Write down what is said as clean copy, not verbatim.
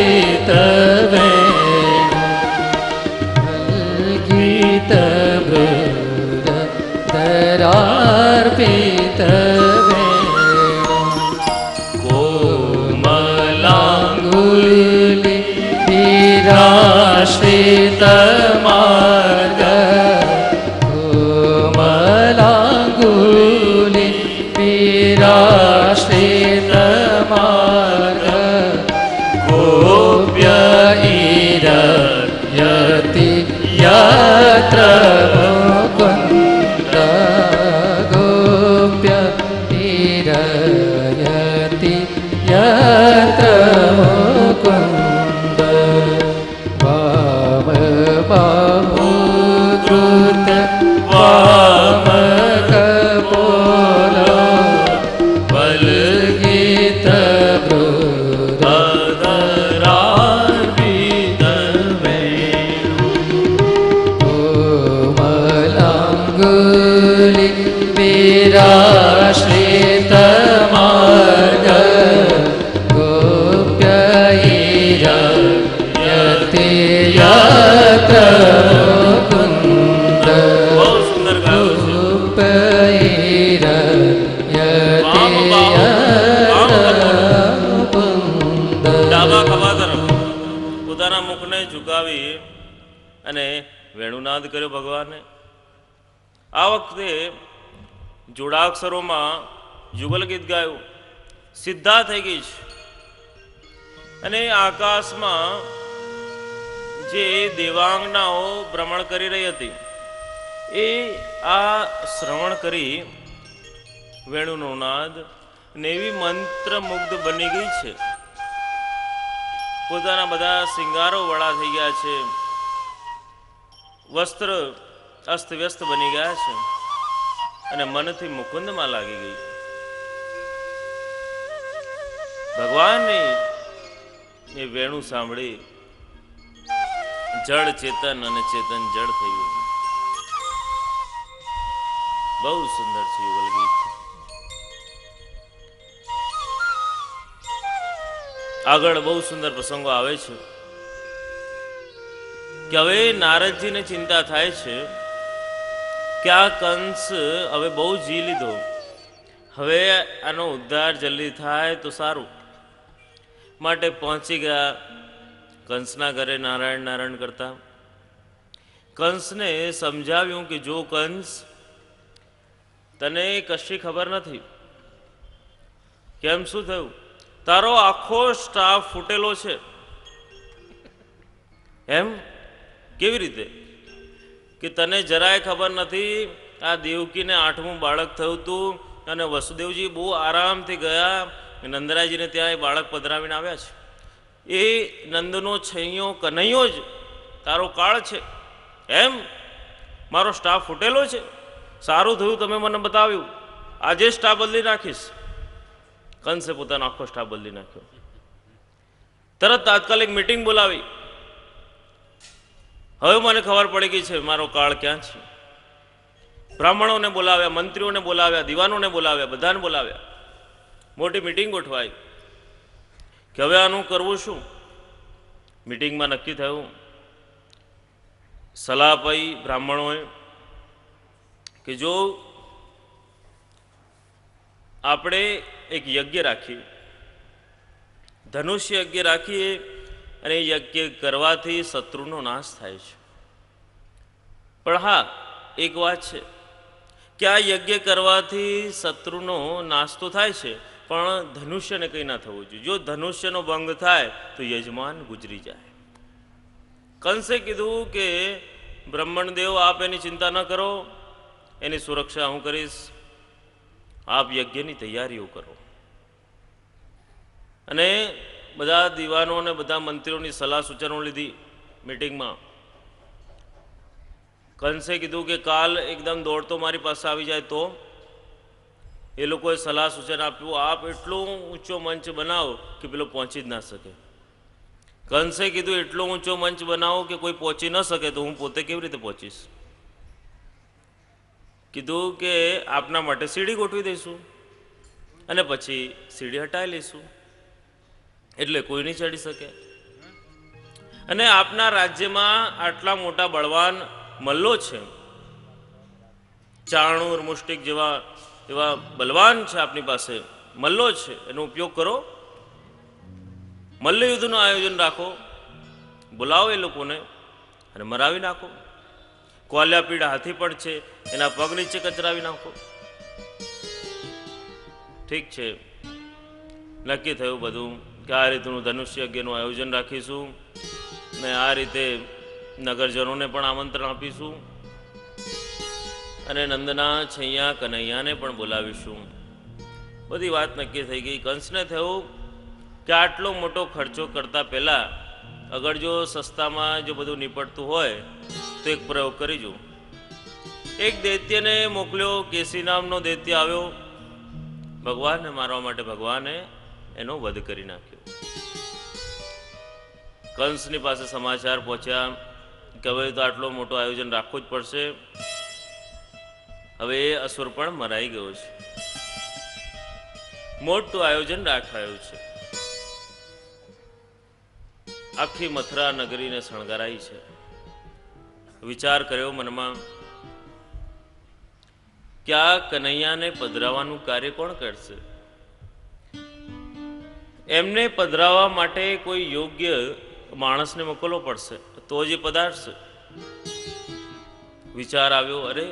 ગીત ગીત ધરાર્પિત કોમલાંગુલિ વિરાશ્રિત માર્ગ કોમલાંગુલિ વિરાશ્રિત માર્ગ ગોપ્ય યતિ યત્ર મુકુંદ ગોપ્ય યતિ યત્ર મુકુંદ વામ બાહુ કૃત વામ કપોલો બલગીત વિરાશ્રિત માર્ગ ગોપ્ય યતિ યત્ર મુકુંદ ગોપ્ય યતિ મુકુંદ. ડાબા ખભા તરફ પોતાના મુખને ઝુકાવી અને વેણુનાદ કર્યો ભગવાને. આ વખતે જોડાક્ષરોમાં યુગલ ગીત ગાયું. સિદ્ધા થઈ ગઈ છે અને આકાશમાં જે દેવાંગનાઓ ભ્રમણ કરી રહી હતી એ આ શ્રવણ કરી વેણુનો નાદ ને એવી મંત્રમુગ્ધ બની ગઈ છે. પોતાના બધા શિંગારો વડા થઈ ગયા છે, વસ્ત્ર અસ્તવ્યસ્ત બની ગયા છે અને મનથી મુકુંદમાં લાગી ગઈ. ભગવાનની એ વેણુ સાંભળી જળ ચેતન અને ચેતન જળ થઈ ગયું. બહુ સુંદર છે યુગલ ગીત. આગળ બહુ સુંદર પ્રસંગો આવે છે કે હવે નારદજીને ચિંતા થાય છે કે આ કંસ હવે બહુ જી લીધો, હવે આનો ઉદ્ધાર જલ્દી થાય તો સારું. માટે પહોંચી ગયા કંસના ઘરે નારાયણ નારાયણ કરતા. કંસને સમજાવ્યું કે જો કંસ, તને કશી ખબર નથી. કેમ, શું થયું? તારો આખો સ્ટાફ ફૂટેલો છે. એમ કેવી રીતે? કે તને જરાય ખબર નથી. આ દેવકીને 8મું બાળક થયું હતું અને વસુદેવજી બહુ આરામથી ગયા. નંદરાયજીને ત્યાં એ બાળક પધરાવીને આવ્યા છે. એ નંદનો છૈયો કનૈયો જ તારો કાળ છે. એમ મારો સ્ટાફ ફૂટેલો છે. સારું થયું તમે મને બતાવ્યું, આજે સ્ટાફ બદલી નાખીશ. કંસે પોતાનો આખો સ્ટાફ બદલી નાખ્યો. તરત તાત્કાલિક મિટિંગ બોલાવી. હવે મને ખબર પડી ગઈ છે મારો કાળ ક્યાં છે. બ્રાહ્મણોને બોલાવ્યા, મંત્રીઓને બોલાવ્યા, દિવાનોને બોલાવ્યા, બધાને બોલાવ્યા. મોટી મિટિંગ ગોઠવાઈ કે હવે આનું કરવું શું. મિટિંગમાં નક્કી થયું, સલાહ પાઈ બ્રાહ્મણોએ કે જો આપણે એક યજ્ઞ રાખીએ, ધનુષ્ય યજ્ઞ રાખીએ અને એ યજ્ઞ કરવાથી શત્રુનો નાશ થાય છે. પણ હા, એક વાત છે કે આ યજ્ઞ કરવાથી શત્રુનો નાશ તો થાય છે, પણ ધનુષ્યને કંઈ ના થવું જોઈએ. જો ધનુષ્યનો ભંગ થાય તો યજમાન ગુજરી જાય. કંસે કીધું કે બ્રહ્મણદેવ, આપ એની ચિંતા ન કરો, એની સુરક્ષા હું કરીશ. આપ યજ્ઞની તૈયારીઓ કરો. અને બધા દિવાનો અને બધા મંત્રીઓની સલાહ સૂચનો લીધી મિટિંગમાં. કંસે કીધું કે કાલ એકદમ દોડતો મારી પાસે આવી જાય તો. એ લોકોએ સલાહ સૂચન આપ્યું, આપ એટલો ઊંચો મંચ બનાવો કે પેલો પહોંચી જ ના શકે. કંસે કીધું એટલો ઊંચો મંચ બનાવો કે કોઈ પહોંચી ન શકે તો હું પોતે કેવી રીતે પહોંચીશ. કીધું કે આપના માટે સીડી ગોઠવી દઈશું અને પછી સીડી હટાવી લઈશું એટલે કોઈ નહીં ચડી શકે. અને આપના રાજ્યમાં આટલા મોટા બળવાન મલ્લો છે, ચાણૂર મુષ્ટિક જેવા એવા બલવાન છે આપની પાસે, મલ્લો છે, એનો ઉપયોગ કરો. મલ્લયુદ્ધનું આયોજન રાખો, બોલાવો એ લોકોને અને મરાવી નાખો. કોલ્યા પીડા હાથી પણ છે, એના પગ નીચે કચરાવી નાખો. ઠીક છે, નક્કી થયું બધું કે આ રીતનું ધનુષ્ય યજ્ઞનું આયોજન રાખીશું ને આ રીતે નગરજનોને પણ આમંત્રણ આપીશું અને નંદના છૈયા કનૈયાને પણ બોલાવીશું. બધી વાત નક્કી થઈ ગઈ. કંસને થયું કે આટલો મોટો ખર્ચો કરતા પહેલાં અગર જો સસ્તામાં જો બધું નીપટતું હોય તો એક પ્રયોગ કરી જુઓ. એક દૈત્યને મોકલ્યો, કેસી નામનો દૈત્ય આવ્યો. ભગવાનને મારવા માટે ભગવાને એનો વધ કરી નાખ્યો. કંસની પાસે સમાચાર પહોંચ્યા કે હવે તો આટલો મોટો આયોજન રાખવું જ પડશે. હવે એ અસુર પણ મરાઈ ગયો છે. મોટું આયોજન રાખાયું છે. આખી મથુરા નગરીને શણગારાઈ છે. વિચાર કર્યો મનમાં કે આ કનૈયાને પધરાવવાનું કાર્ય કોણ કરશે? એમને પધરાવવા માટે કોઈ યોગ્ય માણસને મોકલવો પડશે, તો જ પધારશે. વિચાર આવ્યો, અરે